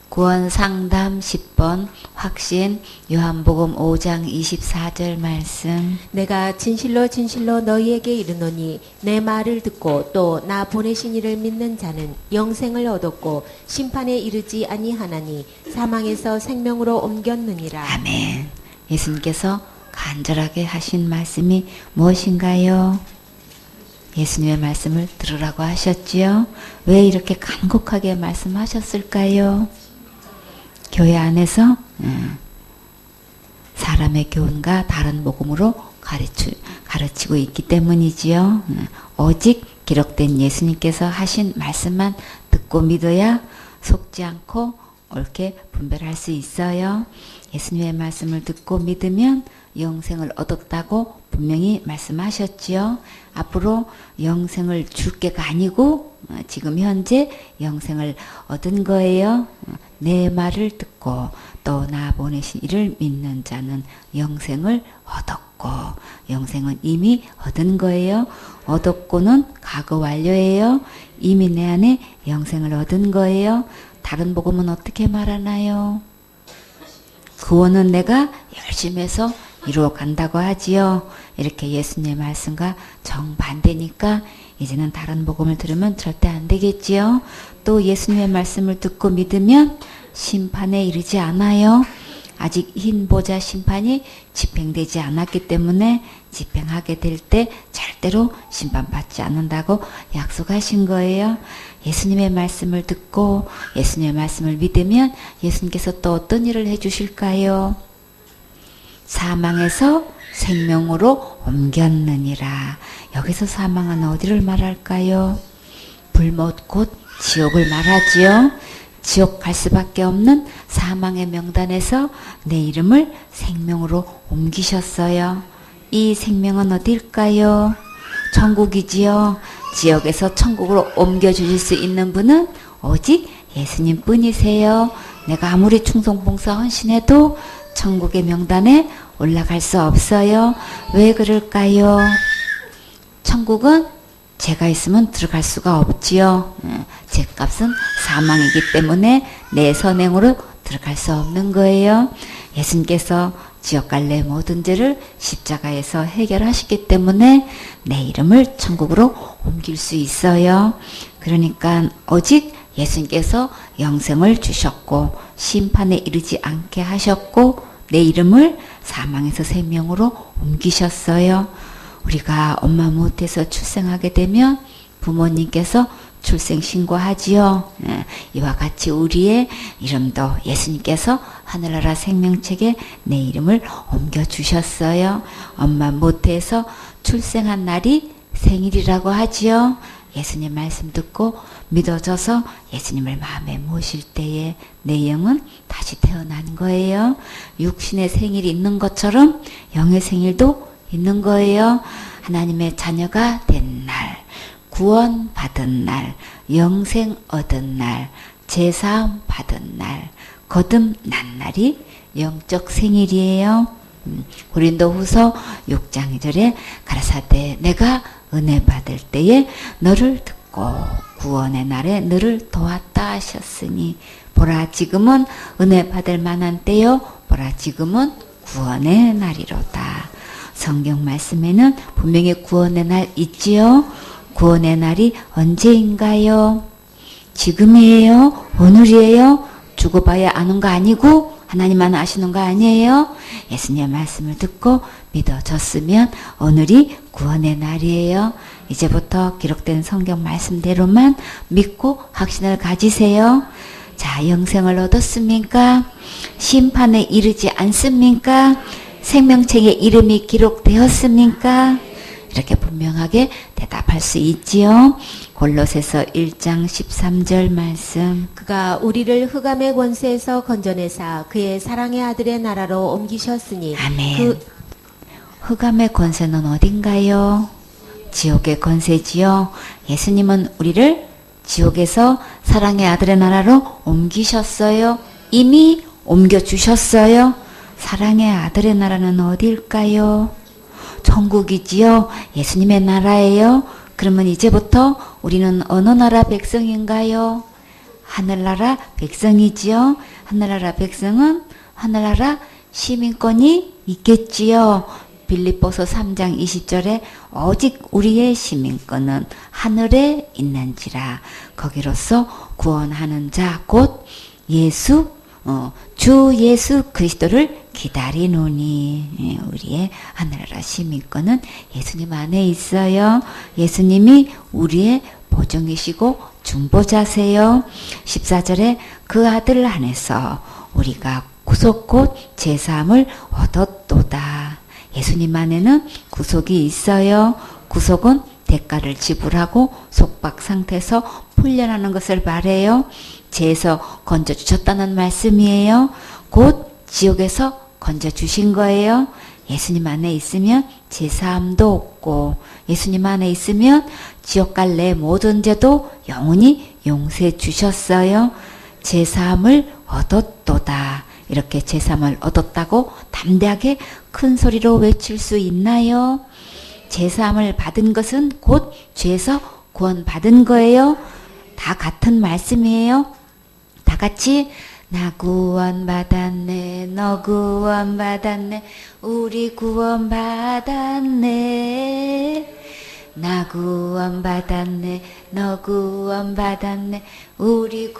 구원 상담 10번 확신 요한복음 5장 24절 말씀. 내가 진실로 진실로 너희에게 이르노니 내 말을 듣고 또 나 보내신 이를 믿는 자는 영생을 얻었고 심판에 이르지 아니하나니 사망에서 생명으로 옮겼느니라. 아멘. 예수님께서 간절하게 하신 말씀이 무엇인가요? 예수님의 말씀을 들으라고 하셨지요. 왜 이렇게 간곡하게 말씀하셨을까요? 교회 안에서 사람의 교훈과 다른 복음으로 가르치고 있기 때문이지요. 오직 기록된 예수님께서 하신 말씀만 듣고 믿어야 속지 않고 옳게 분별할 수 있어요. 예수님의 말씀을 듣고 믿으면 영생을 얻었다고 분명히 말씀하셨지요. 앞으로 영생을 줄 게가 아니고 지금 현재 영생을 얻은 거예요. 내 말을 듣고 또 나 보내신 이를 믿는 자는 영생을 얻었고, 영생은 이미 얻은 거예요. 얻었고는 과거 완료예요. 이미 내 안에 영생을 얻은 거예요. 다른 복음은 어떻게 말하나요? 구원은 내가 열심히 해서 이루어 간다고 하지요. 이렇게 예수님의 말씀과 정반대니까 이제는 다른 복음을 들으면 절대 안 되겠지요. 또 예수님의 말씀을 듣고 믿으면 심판에 이르지 않아요. 아직 흰 보좌 심판이 집행되지 않았기 때문에 집행하게 될 때 절대로 심판받지 않는다고 약속하신 거예요. 예수님의 말씀을 듣고 예수님의 말씀을 믿으면 예수님께서 또 어떤 일을 해주실까요? 사망에서 생명으로 옮겼느니라. 여기서 사망은 어디를 말할까요? 불못 곧 지옥을 말하지요. 지옥 갈 수밖에 없는 사망의 명단에서 내 이름을 생명으로 옮기셨어요. 이 생명은 어딜까요? 천국이지요. 지옥에서 천국으로 옮겨주실 수 있는 분은 오직 예수님 뿐이세요. 내가 아무리 충성봉사 헌신해도 천국의 명단에 올라갈 수 없어요. 왜 그럴까요? 천국은 죄가 있으면 들어갈 수가 없지요. 죄값은 사망이기 때문에 내 선행으로 들어갈 수 없는 거예요. 예수님께서 지옥 갈 내 모든 죄를 십자가에서 해결하셨기 때문에 내 이름을 천국으로 옮길 수 있어요. 그러니까 오직 예수님께서 영생을 주셨고 심판에 이르지 않게 하셨고 내 이름을 사망에서 생명으로 옮기셨어요. 우리가 엄마 못해서 출생하게 되면 부모님께서 출생 신고하지요. 이와 같이 우리의 이름도 예수님께서 하늘나라 생명책에 내 이름을 옮겨주셨어요. 엄마 못해서 출생한 날이 생일이라고 하지요. 예수님 말씀 듣고 믿어져서 예수님을 마음에 모실 때에 내 영은 다시 태어난 거예요. 육신의 생일이 있는 것처럼 영의 생일도 있는 거예요. 하나님의 자녀가 된 날, 구원 받은 날, 영생 얻은 날, 제사함 받은 날, 거듭 난 날이 영적 생일이에요. 고린도후서 6장 2절에 가라사대 내가 은혜 받을 때에 너를 듣고 구원의 날에 너를 도왔다 하셨으니 보라 지금은 은혜 받을 만한 때요 보라 지금은 구원의 날이로다. 성경 말씀에는 분명히 구원의 날 있지요. 구원의 날이 언제인가요? 지금이에요? 오늘이에요? 두고 봐야 아는 거 아니고 하나님만 아시는 거 아니에요? 예수님의 말씀을 듣고 믿어졌으면 오늘이 구원의 날이에요. 이제부터 기록된 성경 말씀대로만 믿고 확신을 가지세요. 자, 영생을 얻었습니까? 심판에 이르지 않습니까? 생명책에 이름이 기록되었습니까? 이렇게 분명하게 대답할 수 있지요. 골로새서 1장 13절 말씀. 그가 우리를 흑암의 권세에서 건져내사 그의 사랑의 아들의 나라로 옮기셨으니 아멘. 흑암의 권세는 어딘가요? 지옥의 권세지요. 예수님은 우리를 지옥에서 사랑의 아들의 나라로 옮기셨어요. 이미 옮겨주셨어요. 사랑의 아들의 나라는 어디일까요? 천국이지요. 예수님의 나라예요. 그러면 이제부터 우리는 어느 나라 백성인가요? 하늘나라 백성이지요. 하늘나라 백성은 하늘나라 시민권이 있겠지요. 빌립보서 3장 20절에 오직 우리의 시민권은 하늘에 있는지라. 거기로서 구원하는 자 곧 예수 주 예수 그리스도를 기다리노니. 우리의 하늘나라 시민권은 예수님 안에 있어요. 예수님이 우리의 보증이시고 중보자세요. 14절에 그 아들 안에서 우리가 구속 곧 제사함을 얻었도다. 예수님 안에는 구속이 있어요. 구속은 대가를 지불하고 속박 상태에서 풀려나는 것을 말해요. 죄에서 건져주셨다는 말씀이에요. 곧 지옥에서 건져주신 거예요. 예수님 안에 있으면 제사함도 없고 예수님 안에 있으면 지옥 갈 내 모든 죄도 영원히 용서해 주셨어요. 제사함을 얻었도다. 이렇게 제사함을 얻었다고 담대하게 큰 소리로 외칠 수 있나요? 제사함을 받은 것은 곧 죄에서 구원받은 거예요. 다 같은 말씀이에요. 다 같이 나 구원받았네, 너 구원받았네, 우리 구원받았네. 나 구원받았네, 너 구원받았네, 우리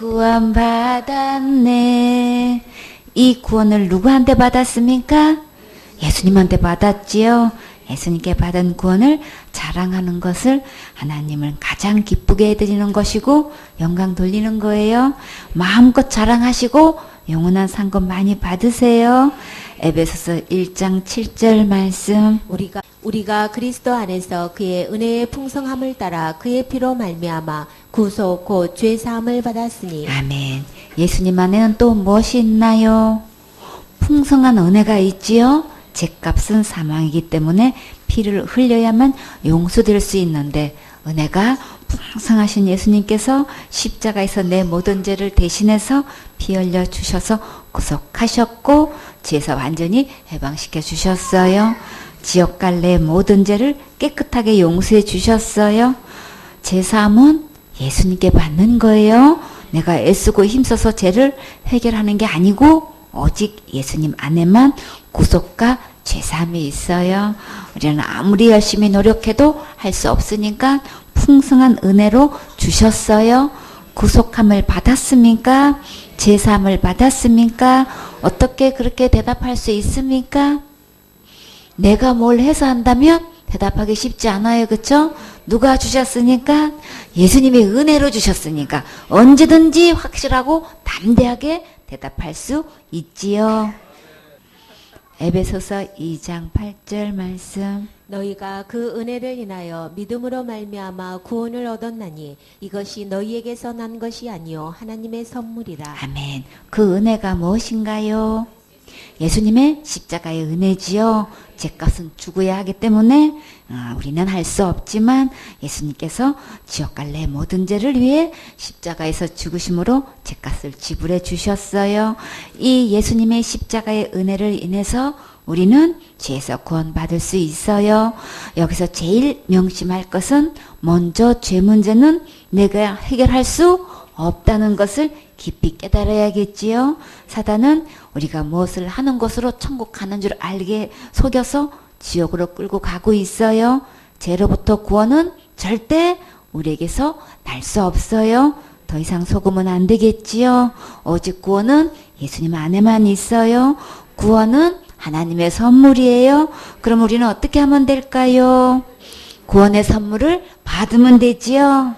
구원받았네. 이 구원을 누구한테 받았습니까? 예수님한테 받았지요. 예수님께 받은 구원을 자랑하는 것을 하나님을 가장 기쁘게 해드리는 것이고 영광 돌리는 거예요. 마음껏 자랑하시고 영원한 상급 많이 받으세요. 에베소서 1장 7절 말씀. 우리가 그리스도 안에서 그의 은혜의 풍성함을 따라 그의 피로 말미암아 구속 곧 죄 사함을 받았으니. 아멘. 예수님 안에는 또 무엇이 있나요? 풍성한 은혜가 있지요. 죄값은 사망이기 때문에 피를 흘려야만 용서될 수 있는데 은혜가 풍성하신 예수님께서 십자가에서 내 모든 죄를 대신해서 피 흘려 주셔서 구속하셨고 죄에서 완전히 해방시켜 주셨어요. 지옥 갈 내 모든 죄를 깨끗하게 용서해 주셨어요. 제사함은 예수님께 받는 거예요. 내가 애쓰고 힘써서 죄를 해결하는 게 아니고 오직 예수님 안에만 구속과 죄사함이 있어요. 우리는 아무리 열심히 노력해도 할 수 없으니까 풍성한 은혜로 주셨어요. 구속함을 받았습니까? 제사함을 받았습니까? 어떻게 그렇게 대답할 수 있습니까? 내가 뭘 해서 한다면 대답하기 쉽지 않아요. 그렇죠? 누가 주셨으니까? 예수님이 은혜로 주셨으니까 언제든지 확실하고 담대하게 대답할 수 있지요. 에베소서 2장 8절 말씀. 너희가 그 은혜를 인하여 믿음으로 말미암아 구원을 얻었나니 이것이 너희에게서 난 것이 아니요 하나님의 선물이라. 아멘. 그 은혜가 무엇인가요? 예수님의 십자가의 은혜지요. 죄값은 죽어야 하기 때문에 우리는 할 수 없지만 예수님께서 지옥 갈 내 모든 죄를 위해 십자가에서 죽으심으로 죄값을 지불해 주셨어요. 이 예수님의 십자가의 은혜를 인해서 우리는 죄에서 구원받을 수 있어요. 여기서 제일 명심할 것은 먼저 죄 문제는 내가 해결할 수 없다는 것을 깊이 깨달아야겠지요. 사단은 우리가 무엇을 하는 것으로 천국 가는 줄 알게 속여서 지옥으로 끌고 가고 있어요. 죄로부터 구원은 절대 우리에게서 날 수 없어요. 더 이상 속으면 안 되겠지요. 오직 구원은 예수님 안에만 있어요. 구원은 하나님의 선물이에요. 그럼 우리는 어떻게 하면 될까요? 구원의 선물을 받으면 되지요.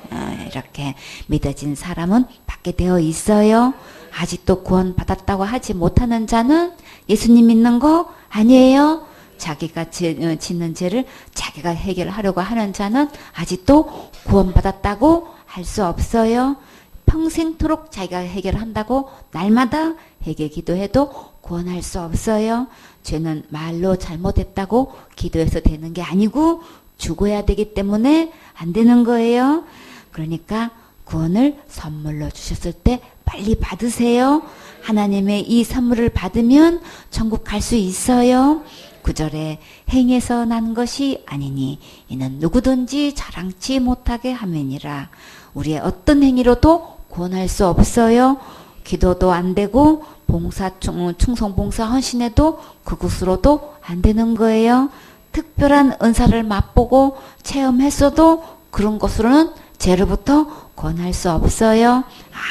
이렇게 믿어진 사람은 받게 되어 있어요. 아직도 구원 받았다고 하지 못하는 자는 예수님 믿는 거 아니에요. 자기가 짓는 죄를 자기가 해결하려고 하는 자는 아직도 구원 받았다고 할 수 없어요. 평생토록 자기가 해결한다고 날마다 회개 기도해도 구원할 수 없어요. 죄는 말로 잘못했다고 기도해서 되는 게 아니고 죽어야 되기 때문에 안 되는 거예요. 그러니까 구원을 선물로 주셨을 때 빨리 받으세요. 하나님의 이 선물을 받으면 천국 갈 수 있어요. 9절에 행해서 난 것이 아니니 이는 누구든지 자랑치 못하게 함이니라. 우리의 어떤 행위로도 구원할 수 없어요. 기도도 안 되고 충성 봉사 헌신해도 그것으로도 안 되는 거예요. 특별한 은사를 맛보고 체험했어도 그런 것으로는 죄로부터 구원할 수 없어요.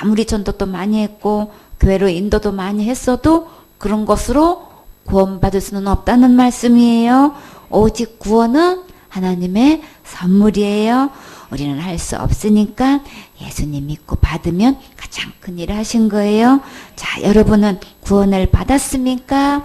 아무리 전도도 많이 했고 교회로 인도도 많이 했어도 그런 것으로 구원받을 수는 없다는 말씀이에요. 오직 구원은 하나님의 선물이에요. 우리는 할 수 없으니까 예수님 믿고 받으면 가장 큰 일을 하신 거예요. 자, 여러분은 구원을 받았습니까?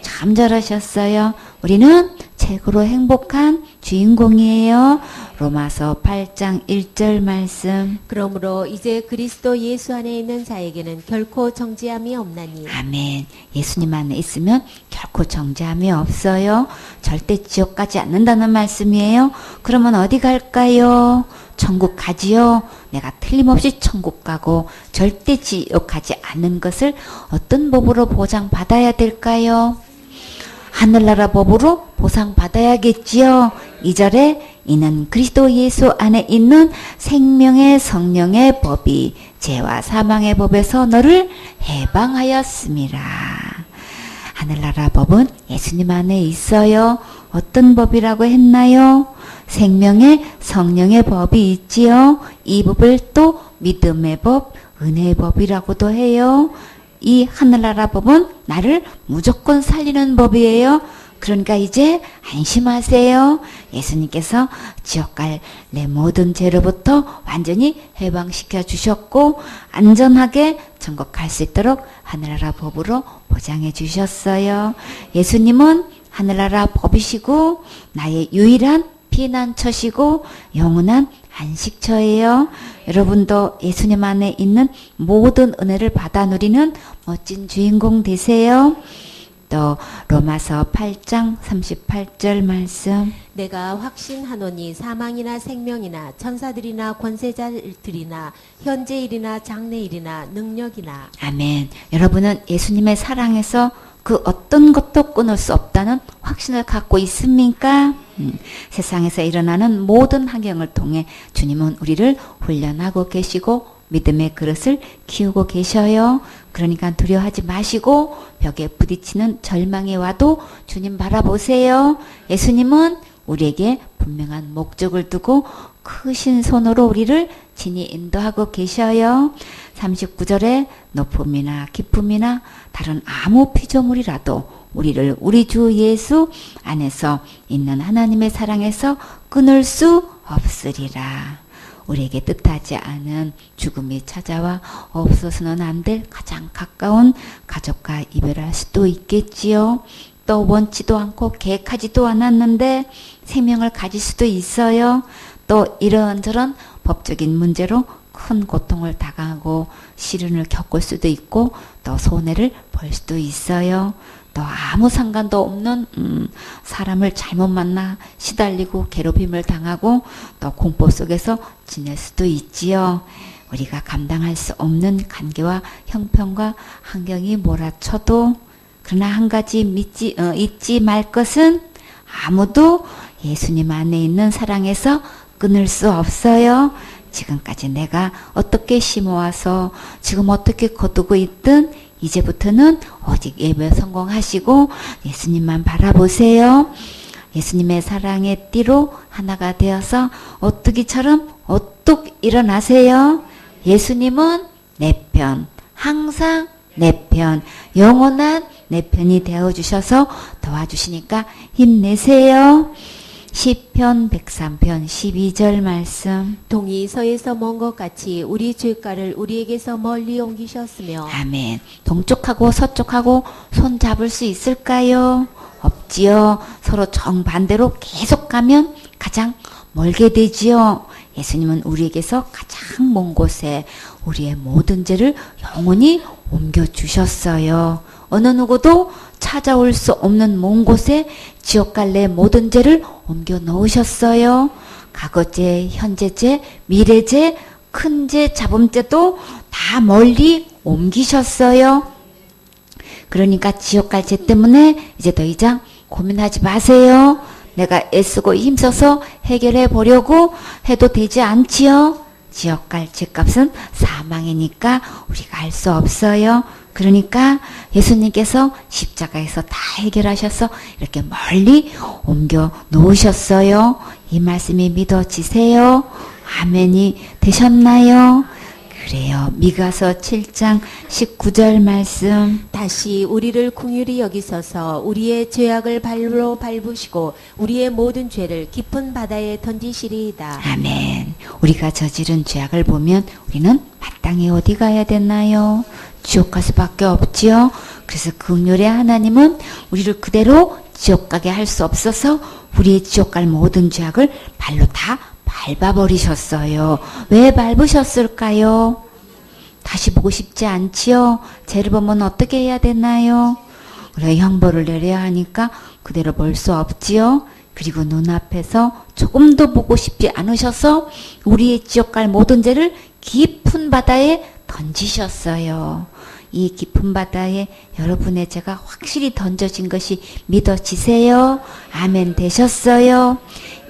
참 잘하셨어요. 우리는 최고로 행복한 주인공이에요. 로마서 8장 1절 말씀. 그러므로 이제 그리스도 예수 안에 있는 자에게는 결코 정죄함이 없나니. 아멘. 예수님 안에 있으면 결코 정죄함이 없어요. 절대 지옥 가지 않는다는 말씀이에요. 그러면 어디 갈까요? 천국 가지요. 내가 틀림없이 천국 가고 절대 지옥 가지 않는 것을 어떤 법으로 보장받아야 될까요? 하늘나라 법으로 보상받아야겠지요. 2절에 이는 그리스도 예수 안에 있는 생명의 성령의 법이 죄와 사망의 법에서 너를 해방하였습니다. 하늘나라 법은 예수님 안에 있어요. 어떤 법이라고 했나요? 생명의 성령의 법이 있지요. 이 법을 또 믿음의 법, 은혜의 법이라고도 해요. 이 하늘나라 법은 나를 무조건 살리는 법이에요. 그러니까 이제 안심하세요. 예수님께서 지옥 갈 내 모든 죄로부터 완전히 해방시켜 주셨고 안전하게 천국 갈 수 있도록 하늘나라 법으로 보장해 주셨어요. 예수님은 하늘나라 법이시고 나의 유일한 피난처시고 영원한 안식처예요. 여러분도 예수님 안에 있는 모든 은혜를 받아 누리는 멋진 주인공 되세요. 또 로마서 8장 38절 말씀. 내가 확신하노니 사망이나 생명이나 천사들이나 권세자들이나 현재일이나 장래일이나 능력이나. 아멘. 여러분은 예수님의 사랑에서 그 어떤 것도 끊을 수 없다는 확신을 갖고 있습니까? 세상에서 일어나는 모든 환경을 통해 주님은 우리를 훈련하고 계시고 믿음의 그릇을 키우고 계셔요. 그러니까 두려워하지 마시고 벽에 부딪히는 절망이 와도 주님 바라보세요. 예수님은 우리에게 분명한 목적을 두고 크신 손으로 우리를 진히 인도하고 계셔요. 39절에 높음이나 깊음이나 다른 아무 피조물이라도 우리를 우리 주 예수 안에서 있는 하나님의 사랑에서 끊을 수 없으리라. 우리에게 뜻하지 않은 죽음이 찾아와 없어서는 안 될 가장 가까운 가족과 이별할 수도 있겠지요. 또 원치도 않고 계획하지도 않았는데 생명을 가질 수도 있어요. 또 이런저런 법적인 문제로 큰 고통을 당하고 시련을 겪을 수도 있고 또 손해를 볼 수도 있어요. 또 아무 상관도 없는 사람을 잘못 만나 시달리고 괴롭힘을 당하고 또 공포 속에서 지낼 수도 있지요. 우리가 감당할 수 없는 관계와 형편과 환경이 몰아쳐도 그러나 한 가지 잊지 말 것은 아무도 예수님 안에 있는 사랑에서 끊을 수 없어요. 지금까지 내가 어떻게 심어와서 지금 어떻게 거두고 있든 이제부터는 오직 예배 성공하시고 예수님만 바라보세요. 예수님의 사랑의 띠로 하나가 되어서 오뚜기처럼 오뚝 일어나세요. 예수님은 내 편, 항상 내 편, 영원한 내 편이 되어주셔서 도와주시니까 힘내세요. 시편 103편 12절 말씀. 동이 서에서 먼 것 같이 우리 죄가를 우리에게서 멀리 옮기셨으며. 아멘. 동쪽하고 서쪽하고 손 잡을 수 있을까요? 없지요. 서로 정반대로 계속 가면 가장 멀게 되지요. 예수님은 우리에게서 가장 먼 곳에 우리의 모든 죄를 영원히 옮겨주셨어요. 어느 누구도 찾아올 수 없는 먼 곳에 지옥 갈 내 모든 죄를 옮겨 놓으셨어요. 과거죄, 현재죄, 미래죄, 큰죄, 잡음죄도 다 멀리 옮기셨어요. 그러니까 지옥 갈 죄 때문에 이제 더 이상 고민하지 마세요. 내가 애쓰고 힘써서 해결해 보려고 해도 되지 않지요. 지옥 갈 죄값은 사망이니까 우리가 할 수 없어요. 그러니까 예수님께서 십자가에서 다 해결하셔서 이렇게 멀리 옮겨 놓으셨어요. 이 말씀이 믿어지세요? 아멘이 되셨나요? 그래요. 미가서 7장 19절 말씀. 다시 우리를 긍휼히 여기소서 우리의 죄악을 발로 밟으시고 우리의 모든 죄를 깊은 바다에 던지시리이다. 아멘. 우리가 저지른 죄악을 보면 우리는 마땅히 어디 가야 되나요? 지옥 갈 수밖에 없지요. 그래서 긍휼의 하나님은 우리를 그대로 지옥 가게 할 수 없어서 우리의 지옥 갈 모든 죄악을 발로 다 밟아버리셨어요. 왜 밟으셨을까요? 다시 보고 싶지 않지요? 죄를 보면 어떻게 해야 되나요? 우리가 형벌을 내려야 하니까 그대로 볼 수 없지요? 그리고 눈앞에서 조금도 보고 싶지 않으셔서 우리의 지옥 갈 모든 죄를 깊은 바다에 던지셨어요. 이 깊은 바다에 여러분의 죄가 확실히 던져진 것이 믿어지세요? 아멘 되셨어요?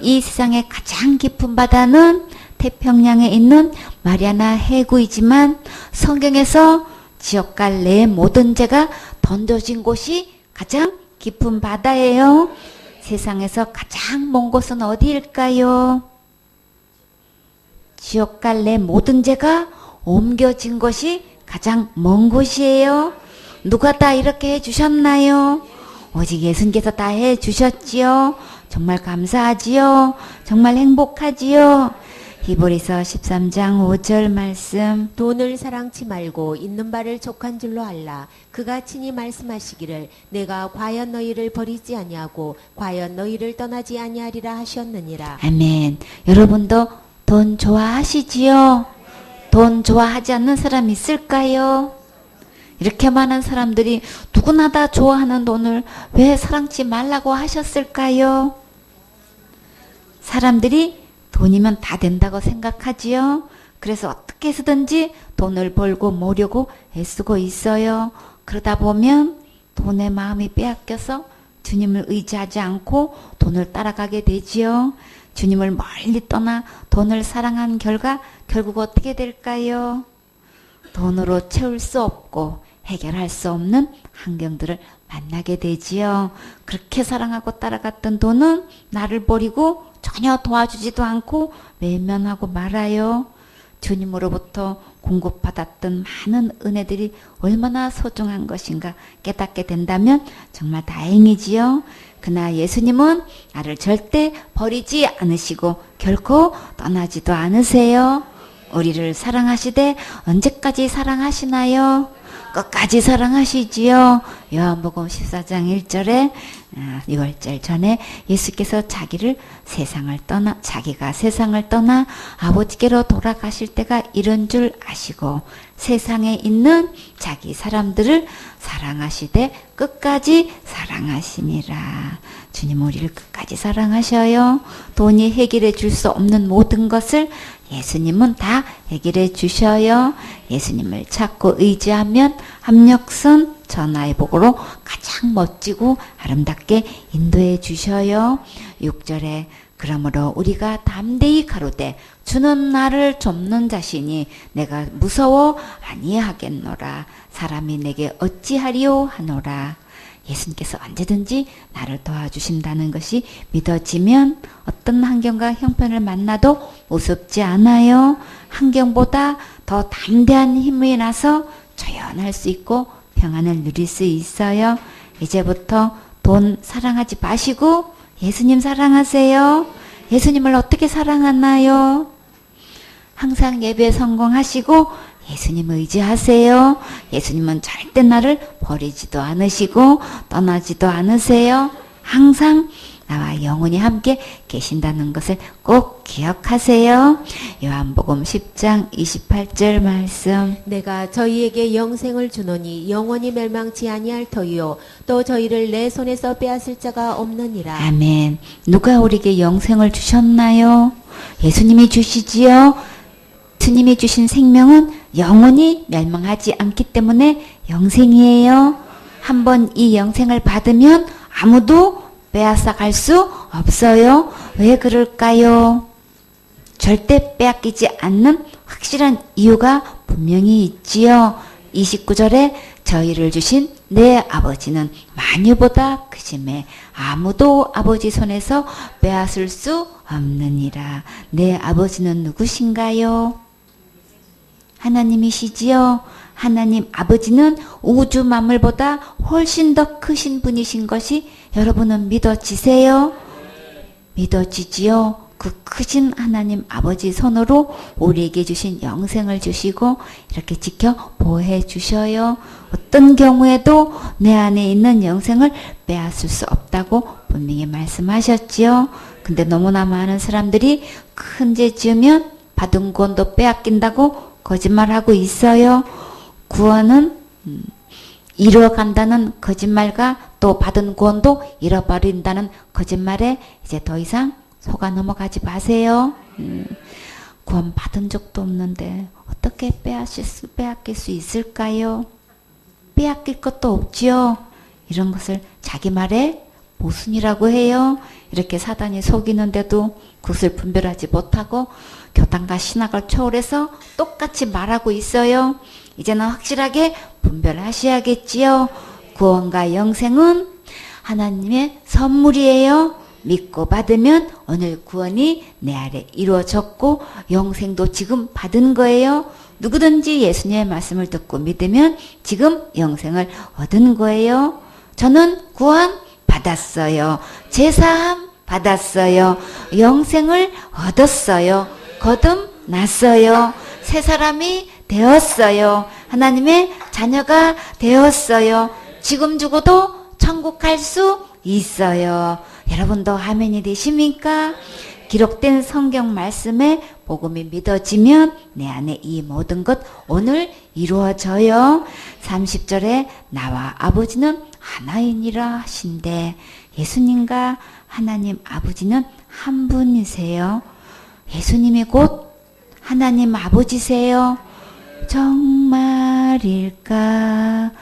이 세상의 가장 깊은 바다는 태평양에 있는 마리아나 해구이지만 성경에서 지옥 갈 내 모든 죄가 던져진 곳이 가장 깊은 바다예요. 세상에서 가장 먼 곳은 어디일까요? 지옥 갈 내 모든 죄가 옮겨진 곳이 가장 먼 곳이에요. 누가 다 이렇게 해주셨나요? 오직 예수님께서 다 해주셨지요. 정말 감사하지요. 정말 행복하지요. 히브리서 13장 5절 말씀. 돈을 사랑치 말고 있는 바를 족한 줄로 알라. 그가 친히 말씀하시기를 내가 과연 너희를 버리지 아니하고 과연 너희를 떠나지 아니하리라 하셨느니라. 아멘. 여러분도 돈 좋아하시지요? 돈 좋아하지 않는 사람 있을까요? 이렇게 많은 사람들이 누구나 다 좋아하는 돈을 왜 사랑치 말라고 하셨을까요? 사람들이 돈이면 다 된다고 생각하지요. 그래서 어떻게 해서든지 돈을 벌고 모으려고 애쓰고 있어요. 그러다 보면 돈의 마음이 빼앗겨서 주님을 의지하지 않고 돈을 따라가게 되지요. 주님을 멀리 떠나 돈을 사랑한 결과 결국 어떻게 될까요? 돈으로 채울 수 없고 해결할 수 없는 환경들을 만나게 되지요. 그렇게 사랑하고 따라갔던 돈은 나를 버리고 전혀 도와주지도 않고 외면하고 말아요. 주님으로부터 공급받았던 많은 은혜들이 얼마나 소중한 것인가 깨닫게 된다면 정말 다행이지요. 그러나 예수님은 나를 절대 버리지 않으시고 결코 떠나지도 않으세요. 우리를 사랑하시되 언제까지 사랑하시나요? 끝까지 사랑하시지요. 요한복음 14장 1절에 6월절 전에 예수께서 자기가 세상을 떠나 아버지께로 돌아가실 때가 이른 줄 아시고 세상에 있는 자기 사람들을 사랑하시되 끝까지 사랑하시니라. 주님 우리를 끝까지 사랑하셔요. 돈이 해결해 줄 수 없는 모든 것을 예수님은 다 해결해 주셔요. 예수님을 찾고 의지하면 합력선 전하의 복으로 가장 멋지고 아름답게 인도해 주셔요. 6절에 그러므로 우리가 담대히 가로되 주는 나를 돕는 자시니 내가 무서워 아니하겠노라. 사람이 내게 어찌하리요 하노라. 예수님께서 언제든지 나를 도와주신다는 것이 믿어지면 어떤 환경과 형편을 만나도 우습지 않아요. 환경보다 더 담대한 힘이 나서 조연할 수 있고 평안을 누릴 수 있어요. 이제부터 돈 사랑하지 마시고 예수님 사랑하세요. 예수님을 어떻게 사랑하나요? 항상 예배에 성공하시고 예수님 의지하세요. 예수님은 절대 나를 버리지도 않으시고 떠나지도 않으세요. 항상 나와 영원히 함께 계신다는 것을 꼭 기억하세요. 요한복음 10장 28절 말씀. 내가 저희에게 영생을 주노니 영원히 멸망치 아니할 터이요 또 저희를 내 손에서 빼앗을 자가 없느니라. 아멘. 누가 우리에게 영생을 주셨나요? 예수님이 주시지요. 주님이 주신 생명은 영원히 멸망하지 않기 때문에 영생이에요. 한번 이 영생을 받으면 아무도 빼앗아 갈 수 없어요. 왜 그럴까요? 절대 빼앗기지 않는 확실한 이유가 분명히 있지요. 29절에 저희를 주신 내 아버지는 만유보다 크심에 아무도 아버지 손에서 빼앗을 수 없느니라. 내 아버지는 누구신가요? 하나님이시지요. 하나님 아버지는 우주 만물보다 훨씬 더 크신 분이신 것이 여러분은 믿어지세요? 믿어지지요? 그 크신 하나님 아버지 손으로 우리에게 주신 영생을 주시고 이렇게 지켜 보호해 주셔요. 어떤 경우에도 내 안에 있는 영생을 빼앗을 수 없다고 분명히 말씀하셨지요. 근데 너무나 많은 사람들이 큰 죄 지으면 받은 구원도 빼앗긴다고 거짓말하고 있어요. 구원은 이루어간다는 거짓말과 또 받은 구원도 잃어버린다는 거짓말에 이제 더 이상 속아 넘어가지 마세요. 구원 받은 적도 없는데 어떻게 빼앗길 수 있을까요? 빼앗길 것도 없지요. 이런 것을 자기 말에 모순이라고 해요. 이렇게 사단이 속이는데도 그것을 분별하지 못하고 교단과 신학을 초월해서 똑같이 말하고 있어요. 이제는 확실하게 분별하셔야겠지요. 구원과 영생은 하나님의 선물이에요. 믿고 받으면 오늘 구원이 내 아래 이루어졌고 영생도 지금 받은 거예요. 누구든지 예수님의 말씀을 듣고 믿으면 지금 영생을 얻은 거예요. 저는 구원 받았어요. 제사함 받았어요. 영생을 얻었어요. 거듭났어요. 새 사람이 되었어요. 하나님의 자녀가 되었어요. 지금 죽어도 천국 갈 수 있어요. 여러분도 아멘이 되십니까? 기록된 성경 말씀에 복음이 믿어지면 내 안에 이 모든 것 오늘 이루어져요. 30절에 나와 아버지는 하나이니라 하신대. 예수님과 하나님 아버지는 한 분이세요. 예수님이 곧 하나님 아버지세요. 정말일까?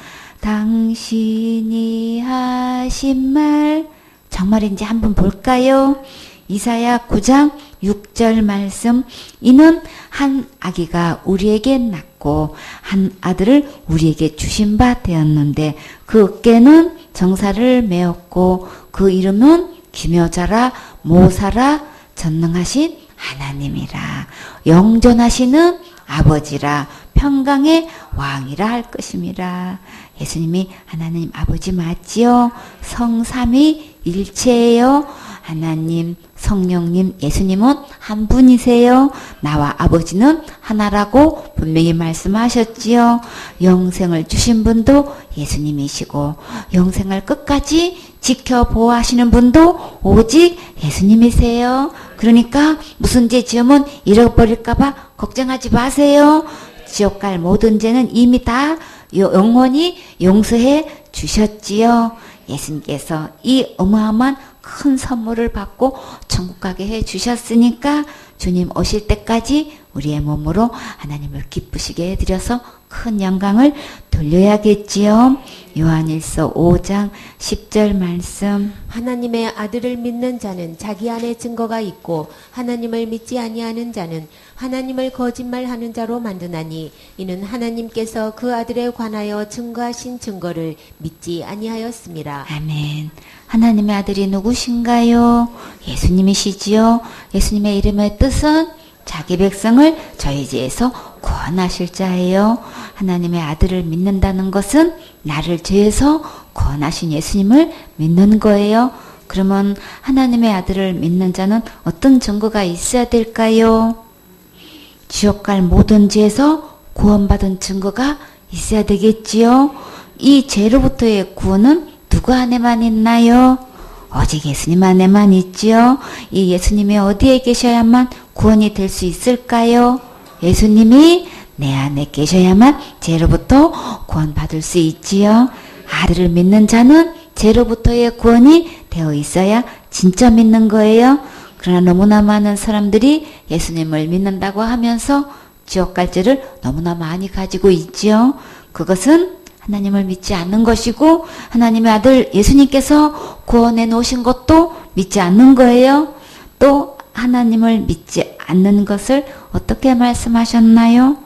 당신이 하신 말 정말인지 한번 볼까요? 이사야 9장 6절 말씀. 이는 한 아기가 우리에게 낳고 한 아들을 우리에게 주신 바 되었는데 그 어깨는 정사를 메었고 그 이름은 기묘자라 모사라 전능하신 하나님이라 영존하시는 아버지라 평강의 왕이라 할 것임이라. 예수님이 하나님 아버지 맞지요? 성삼위 일체예요. 하나님, 성령님, 예수님은 한 분이세요. 나와 아버지는 하나라고 분명히 말씀하셨지요. 영생을 주신 분도 예수님이시고 영생을 끝까지 지켜보호하시는 분도 오직 예수님이세요. 그러니까 무슨 죄 지으면 잃어버릴까봐 걱정하지 마세요. 지옥 갈 모든 죄는 이미 다 영원히 용서해 주셨지요. 예수님께서 이 어마어마한 큰 선물을 받고 천국 가게 해 주셨으니까 주님 오실 때까지 우리의 몸으로 하나님을 기쁘시게 해드려서 큰 영광을 돌려야겠지요. 요한일서 5장 10절 말씀. 하나님의 아들을 믿는 자는 자기 안에 증거가 있고 하나님을 믿지 아니하는 자는 하나님을 거짓말하는 자로 만드나니 이는 하나님께서 그 아들에 관하여 증거하신 증거를 믿지 아니하였습니다. 아멘. 하나님의 아들이 누구신가요? 예수님이시지요. 예수님의 이름의 뜻은 자기 백성을 저희 죄에서 구원하실 자예요. 하나님의 아들을 믿는다는 것은 나를 죄에서 구원하신 예수님을 믿는 거예요. 그러면 하나님의 아들을 믿는 자는 어떤 증거가 있어야 될까요? 지옥 갈 모든 죄에서 구원받은 증거가 있어야 되겠지요. 이 죄로부터의 구원은 누구 안에만 있나요? 오직 예수님 안에만 있지요. 이 예수님이 어디에 계셔야만 구원이 될 수 있을까요? 예수님이 내 안에 계셔야만 죄로부터 구원받을 수 있지요. 아들을 믿는 자는 죄로부터의 구원이 되어 있어야 진짜 믿는 거예요. 그러나 너무나 많은 사람들이 예수님을 믿는다고 하면서 지옥 갈 죄를 너무나 많이 가지고 있지요. 그것은 하나님을 믿지 않는 것이고 하나님의 아들 예수님께서 구원해 놓으신 것도 믿지 않는 거예요. 또 하나님을 믿지 않는 것을 어떻게 말씀하셨나요?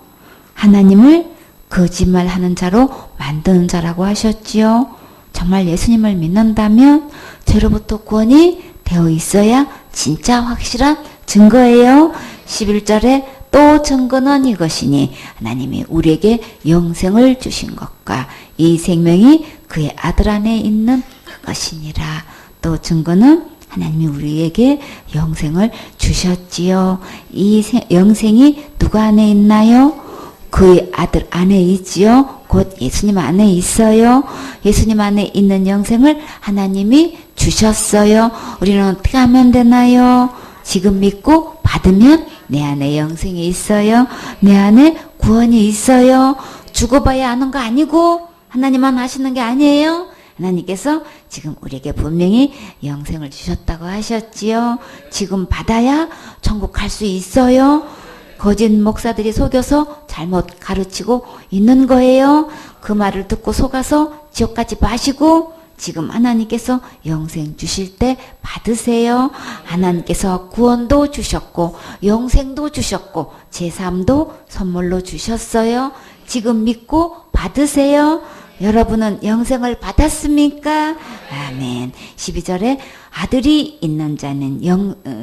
하나님을 거짓말하는 자로 만드는 자라고 하셨지요. 정말 예수님을 믿는다면 죄로부터 구원이 되어 있어야 진짜 확실한 증거예요. 11절에 또 증거는 이것이니 하나님이 우리에게 영생을 주신 것과 이 생명이 그의 아들 안에 있는 그것이니라. 또 증거는 하나님이 우리에게 영생을 주셨지요. 이 영생이 누구 안에 있나요? 그의 아들 안에 있지요. 곧 예수님 안에 있어요. 예수님 안에 있는 영생을 하나님이 주셨어요. 우리는 어떻게 하면 되나요? 지금 믿고 받으면 내 안에 영생이 있어요. 내 안에 구원이 있어요. 죽어봐야 아는 거 아니고 하나님만 하시는 게 아니에요. 하나님께서 지금 우리에게 분명히 영생을 주셨다고 하셨지요. 지금 받아야 천국 갈 수 있어요. 거짓 목사들이 속여서 잘못 가르치고 있는 거예요. 그 말을 듣고 속아서 지옥 가지 마시고 지금 하나님께서 영생 주실 때 받으세요. 하나님께서 구원도 주셨고 영생도 주셨고 제3도 선물로 주셨어요. 지금 믿고 받으세요. 여러분은 영생을 받았습니까? 아멘. 12절에 아들이 있는 자는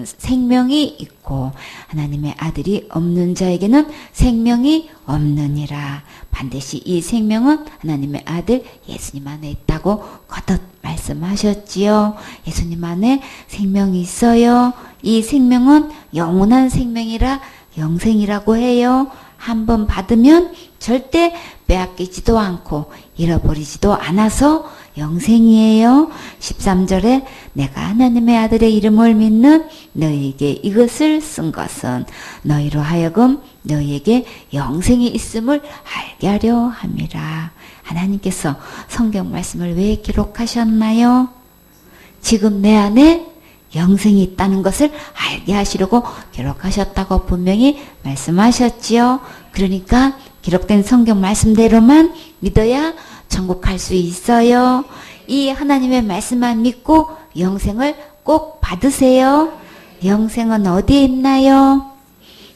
생명이 있고 하나님의 아들이 없는 자에게는 생명이 없느니라. 반드시 이 생명은 하나님의 아들 예수님 안에 있다고 거듭 말씀하셨지요. 예수님 안에 생명이 있어요. 이 생명은 영원한 생명이라 영생이라고 해요. 한번 받으면 절대 빼앗기지도 않고 잃어버리지도 않아서 영생이에요. 13절에 내가 하나님의 아들의 이름을 믿는 너희에게 이것을 쓴 것은 너희로 하여금 너희에게 영생이 있음을 알게 하려 함이라. 하나님께서 성경 말씀을 왜 기록하셨나요? 지금 내 안에 영생이 있다는 것을 알게 하시려고 기록하셨다고 분명히 말씀하셨지요. 그러니까 기록된 성경 말씀대로만 믿어야 천국 갈 수 있어요. 이 하나님의 말씀만 믿고 영생을 꼭 받으세요. 영생은 어디에 있나요?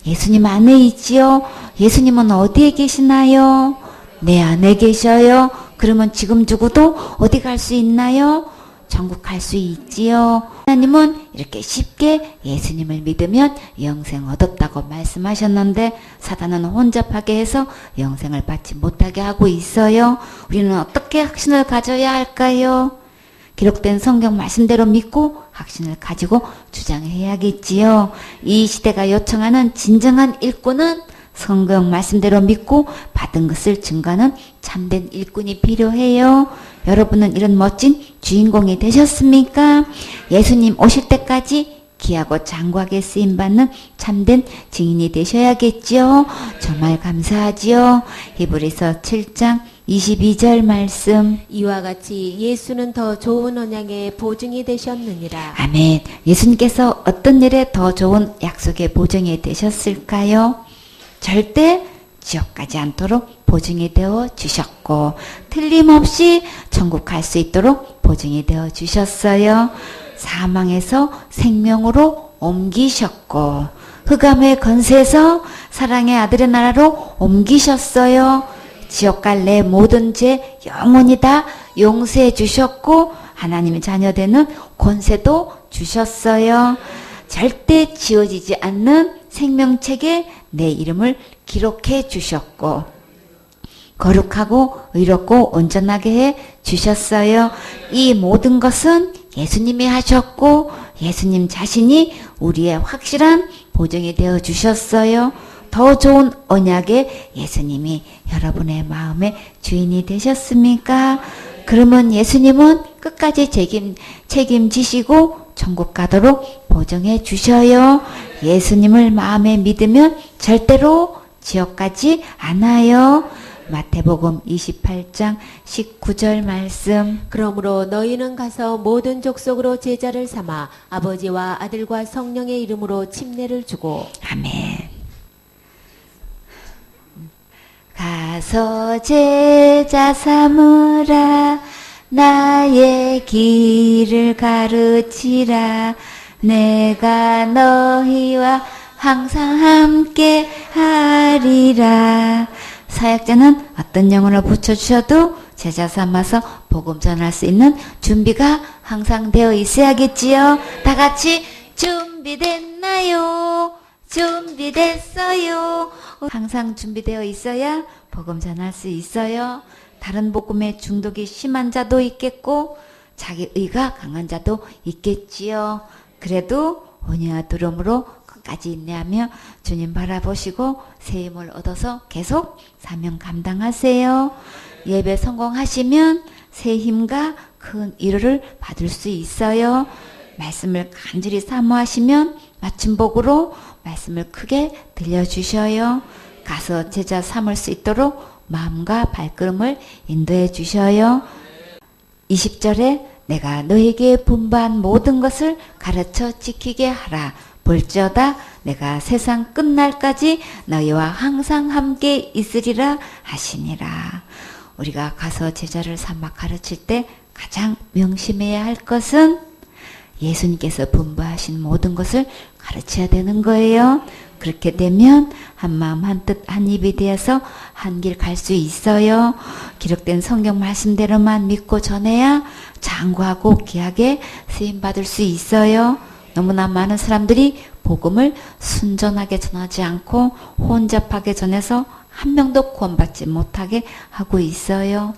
예수님 안에 있지요. 예수님은 어디에 계시나요? 내 안에 계셔요. 그러면 지금 죽어도 어디 갈 수 있나요? 천국 갈 수 있지요. 하나님은 이렇게 쉽게 예수님을 믿으면 영생 얻었다고 말씀하셨는데 사단은 혼잡하게 해서 영생을 받지 못하게 하고 있어요. 우리는 어떻게 확신을 가져야 할까요? 기록된 성경 말씀대로 믿고 확신을 가지고 주장해야겠지요. 이 시대가 요청하는 진정한 일꾼은 성경 말씀대로 믿고 받은 것을 증거하는 참된 일꾼이 필요해요. 여러분은 이런 멋진 주인공이 되셨습니까? 예수님 오실 때까지 귀하고 장구하게 쓰임받는 참된 증인이 되셔야겠지요. 정말 감사하지요. 히브리서 7장 22절 말씀. 이와 같이 예수는 더 좋은 언약의 보증이 되셨느니라. 아멘. 예수님께서 어떤 일에 더 좋은 약속의 보증이 되셨을까요? 절대 지옥 가지 않도록 보증이 되어 주셨고 틀림없이 천국 갈 수 있도록 보증이 되어 주셨어요. 사망에서 생명으로 옮기셨고 흑암의 건세에서 사랑의 아들의 나라로 옮기셨어요. 지옥 갈 내 모든 죄 영원히 다 용서해 주셨고 하나님의 자녀되는 권세도 주셨어요. 절대 지워지지 않는 생명책에 내 이름을 기록해 주셨고 거룩하고 의롭고 온전하게 해 주셨어요. 이 모든 것은 예수님이 하셨고 예수님 자신이 우리의 확실한 보증이 되어 주셨어요. 더 좋은 언약의 예수님이 여러분의 마음의 주인이 되셨습니까? 그러면 예수님은 끝까지 책임지시고 천국 가도록 보증해 주셔요. 예수님을 마음에 믿으면 절대로 지옥 가지 않아요. 마태복음 28장 19절 말씀. 그러므로 너희는 가서 모든 족속으로 제자를 삼아 아버지와 아들과 성령의 이름으로 침례를 주고. 아멘. 가서 제자 삼으라 나의 길을 가르치라 내가 너희와 항상 함께 하리라. 사역자는 어떤 영혼을 붙여주셔도 제자 삼아서 복음 전할 수 있는 준비가 항상 되어 있어야겠지요. 다 같이 준비됐나요? 준비됐어요. 항상 준비되어 있어야 복음 전할 수 있어요. 다른 복음에 중독이 심한 자도 있겠고 자기 의가 강한 자도 있겠지요. 그래도 온유와 두려움으로 끝까지 인내하며 주님 바라보시고 새 힘을 얻어서 계속 사명 감당하세요. 예배 성공하시면 새 힘과 큰 위로를 받을 수 있어요. 말씀을 간절히 사모하시면 마침복으로 말씀을 크게 들려주셔요. 가서 제자 삼을 수 있도록 마음과 발걸음을 인도해 주셔요. 20절에 내가 너에게 분부한 모든 것을 가르쳐 지키게 하라. 볼지어다 내가 세상 끝날까지 너희와 항상 함께 있으리라 하시니라. 우리가 가서 제자를 삼아 가르칠 때 가장 명심해야 할 것은 예수님께서 분부하신 모든 것을 가르쳐야 되는 거예요. 그렇게 되면 한마음 한뜻 한입이 되어서 한 길 갈 수 있어요. 기록된 성경 말씀대로만 믿고 전해야 장구하고 귀하게 쓰임받을 수 있어요. 너무나 많은 사람들이 복음을 순전하게 전하지 않고 혼잡하게 전해서 한 명도 구원받지 못하게 하고 있어요.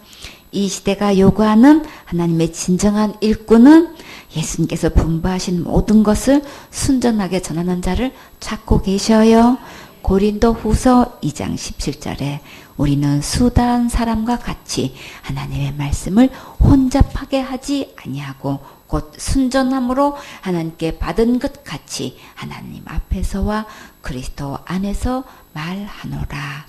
이 시대가 요구하는 하나님의 진정한 일꾼은 예수님께서 분부하신 모든 것을 순전하게 전하는 자를 찾고 계셔요. 고린도 후서 2장 17절에 우리는 수다한 사람과 같이 하나님의 말씀을 혼잡하게 하지 아니하고 곧 순전함으로 하나님께 받은 것 같이 하나님 앞에서와 그리스도 안에서 말하노라.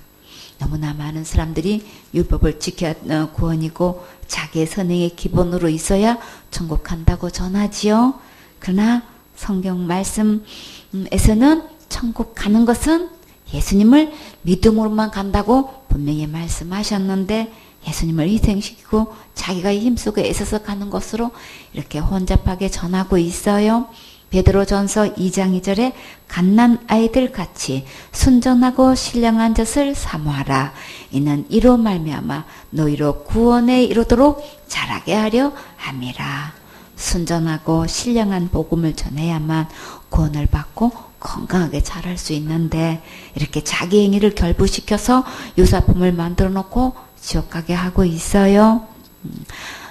너무나 많은 사람들이 율법을 지켜 구원이고 자기의 선행의 기본으로 있어야 천국 간다고 전하지요. 그러나 성경 말씀에서는 천국 가는 것은 예수님을 믿음으로만 간다고 분명히 말씀하셨는데 예수님을 희생시키고 자기가 힘쓰고 애써서 가는 것으로 이렇게 혼잡하게 전하고 있어요. 베드로전서 2장 2절에 갓난 아이들 같이 순전하고 신령한 젖을 사모하라. 이는 이로 말미암아 너희로 구원에 이르도록 자라게 하려 함이라. 순전하고 신령한 복음을 전해야만 구원을 받고 건강하게 자랄 수 있는데 이렇게 자기 행위를 결부시켜서 유사품을 만들어 놓고 지옥 가게 하고 있어요.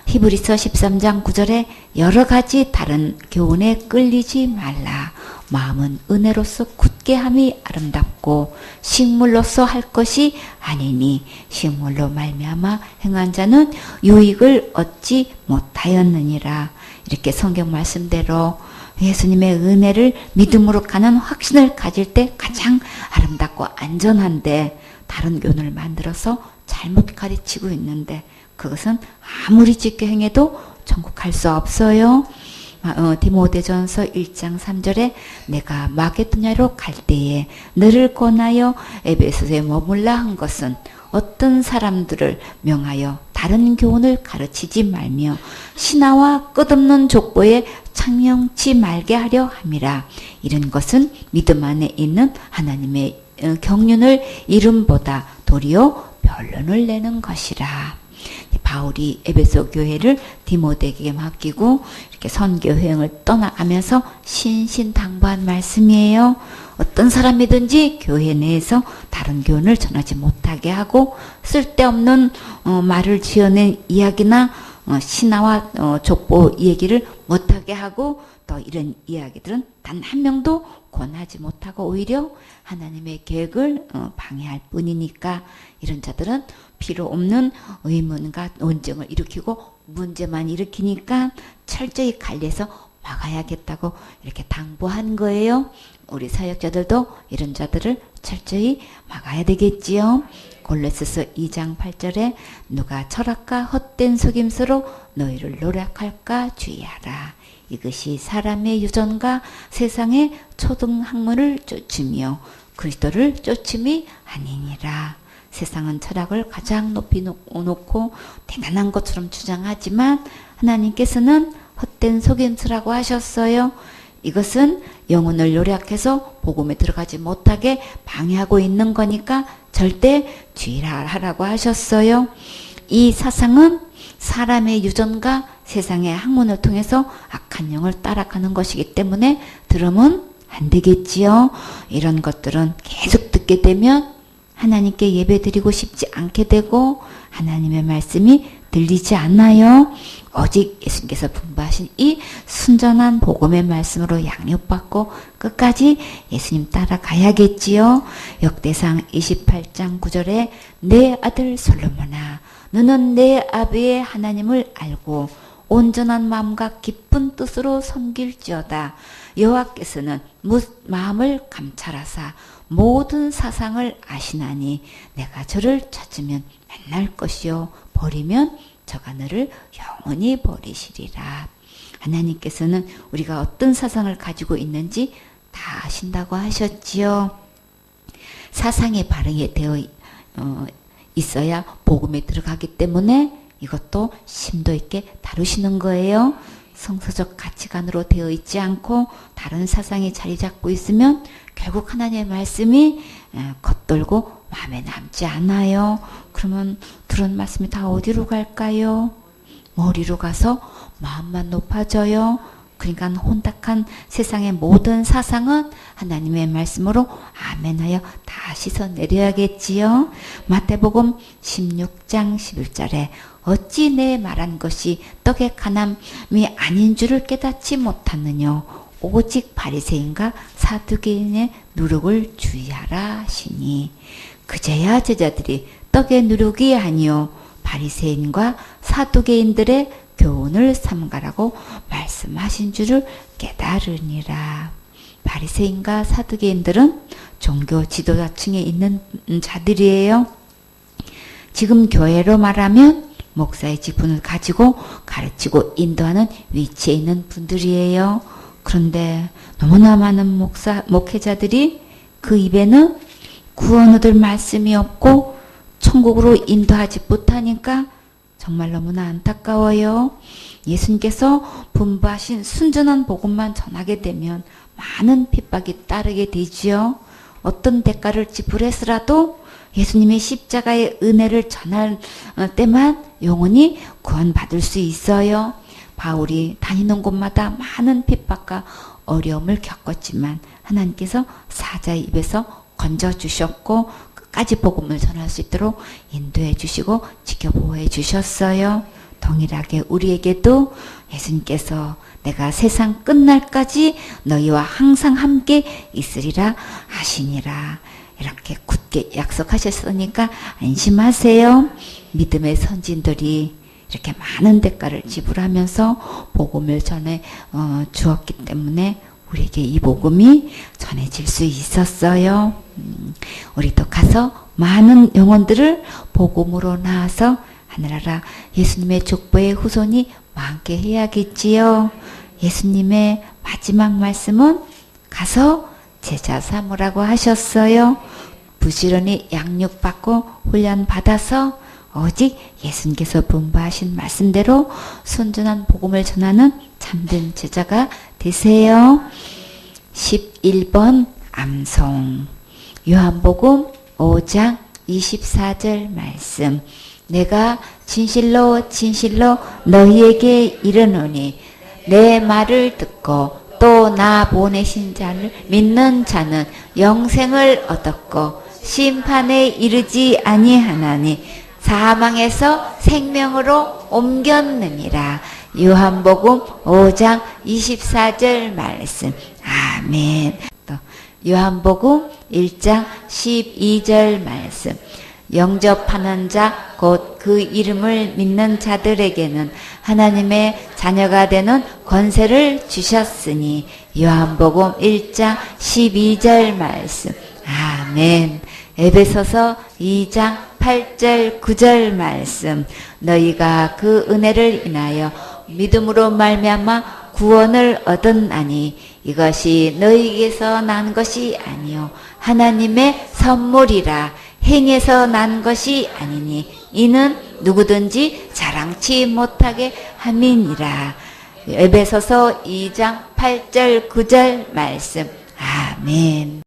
히브리서 13장 9절에 여러 가지 다른 교훈에 끌리지 말라. 마음은 은혜로서 굳게 함이 아름답고 식물로서 할 것이 아니니 식물로 말미암아 행한 자는 유익을 얻지 못하였느니라. 이렇게 성경 말씀대로 예수님의 은혜를 믿음으로 가는 확신을 가질 때 가장 아름답고 안전한데 다른 교훈을 만들어서 잘못 가르치고 있는데 그것은 아무리 지켜 행해도 천국 갈 수 없어요. 디모데전서 1장 3절에 내가 마게도냐로 갈 때에 너를 권하여 에베소에 머물라 한 것은 어떤 사람들을 명하여 다른 교훈을 가르치지 말며 신하와 끝없는 족보에 창명치 말게 하려 함이라. 이런 것은 믿음 안에 있는 하나님의 경륜을 이름보다 도리어 변론을 내는 것이라. 바울이 에베소 교회를 디모데에게 맡기고 이렇게 선교 여행을 떠나가면서 신신당부한 말씀이에요. 어떤 사람이든지 교회 내에서 다른 교훈을 전하지 못하게 하고 쓸데없는 말을 지어낸 이야기나 신화와 족보 얘기를 못하게 하고 또 이런 이야기들은 단 한 명도 권하지 못하고 오히려 하나님의 계획을 방해할 뿐이니까 이런 자들은 필요 없는 의문과 논쟁을 일으키고 문제만 일으키니까 철저히 관리해서 막아야겠다고 이렇게 당부한 거예요. 우리 사역자들도 이런 자들을 철저히 막아야 되겠지요. 골로새서 2장 8절에 누가 철학과 헛된 속임수로 너희를 노력할까 주의하라. 이것이 사람의 유전과 세상의 초등학문을 쫓으며 그리스도를 쫓음이 아니니라. 세상은 철학을 가장 높이 놓고 대단한 것처럼 주장하지만 하나님께서는 헛된 속임수라고 하셨어요. 이것은 영혼을 요략해서 복음에 들어가지 못하게 방해하고 있는 거니까 절대 주의하라고 하셨어요. 이 사상은 사람의 유전과 세상의 학문을 통해서 악한 영을 따라가는 것이기 때문에 들으면 안 되겠지요. 이런 것들은 계속 듣게 되면 하나님께 예배드리고 싶지 않게 되고 하나님의 말씀이 들리지 않아요. 오직 예수님께서 분부하신 이 순전한 복음의 말씀으로 양육받고 끝까지 예수님 따라가야겠지요. 역대상 28장 9절에 내 아들 솔로몬아 너는 내 아비의 하나님을 알고 온전한 마음과 기쁜 뜻으로 섬길지어다. 여호와께서는 마음을 감찰하사 모든 사상을 아시나니 내가 저를 찾으면 만날 것이요 버리면 저가 너를 영원히 버리시리라. 하나님께서는 우리가 어떤 사상을 가지고 있는지 다 아신다고 하셨지요. 사상에 바르게 되어 있어야 복음에 들어가기 때문에 이것도 심도 있게 다루시는 거예요. 성서적 가치관으로 되어 있지 않고 다른 사상이 자리 잡고 있으면 결국 하나님의 말씀이 겉돌고 마음에 남지 않아요. 그러면 들은 말씀이 다 어디로 갈까요? 머리로 가서 마음만 높아져요. 그러니까 혼탁한 세상의 모든 사상은 하나님의 말씀으로 아멘하여 다 씻어내려야겠지요. 마태복음 16장 11절에 어찌 내 말한 것이 떡의 가남이 아닌 줄을 깨닫지 못하느냐. 오직 바리새인과 사두개인의 누룩을 주의하라 하시니 그제야 제자들이 떡의 누룩이 아니요 바리새인과 사두개인들의 교훈을 삼가라고 말씀하신 줄을 깨달으니라. 바리새인과 사두개인들은 종교 지도자층에 있는 자들이에요. 지금 교회로 말하면 목사의 지분을 가지고 가르치고 인도하는 위치에 있는 분들이에요. 그런데 너무나 많은 목회자들이 그 입에는 구원 얻을 말씀이 없고 천국으로 인도하지 못하니까 정말 너무나 안타까워요. 예수님께서 분부하신 순전한 복음만 전하게 되면 많은 핍박이 따르게 되지요. 어떤 대가를 지불해서라도 예수님의 십자가의 은혜를 전할 때만 영원히 구원받을 수 있어요. 바울이 다니는 곳마다 많은 핍박과 어려움을 겪었지만 하나님께서 사자의 입에서 건져주셨고 끝까지 복음을 전할 수 있도록 인도해 주시고 지켜보호해 주셨어요. 동일하게 우리에게도 예수님께서 내가 세상 끝날까지 너희와 항상 함께 있으리라 하시니라. 이렇게 굳게 약속하셨으니까 안심하세요. 믿음의 선진들이 이렇게 많은 대가를 지불하면서 복음을 전해 주었기 때문에 우리에게 이 복음이 전해질 수 있었어요. 우리도 가서 많은 영혼들을 복음으로 낳아서 하늘나라 예수님의 족보의 후손이 많게 해야겠지요. 예수님의 마지막 말씀은 가서 제자 삼으라고 하셨어요. 부지런히 양육받고 훈련받아서 오직 예수님께서 분부하신 말씀대로 순전한 복음을 전하는 참된 제자가 되세요. 11번 암송 요한복음 5장 24절 말씀 내가 진실로 진실로 너희에게 이르노니 내 말을 듣고 또 나 보내신 자를 믿는 자는 영생을 얻었고 심판에 이르지 아니하나니 사망에서 생명으로 옮겼느니라. 요한복음 5장 24절 말씀. 아멘. 또 요한복음 1장 12절 말씀. 영접하는 자 곧 그 이름을 믿는 자들에게는 하나님의 자녀가 되는 권세를 주셨으니 요한복음 1장 12절 말씀. 아멘. 에베소서 2장 8절 9절 말씀. 너희가 그 은혜를 인하여 믿음으로 말미암아 구원을 얻었나니 이것이 너희에게서 난 것이 아니요 하나님의 선물이라. 행해서 난 것이 아니니 이는 누구든지 자랑치 못하게 함이니라. 에베소서 2장 8절 9절 말씀. 아멘.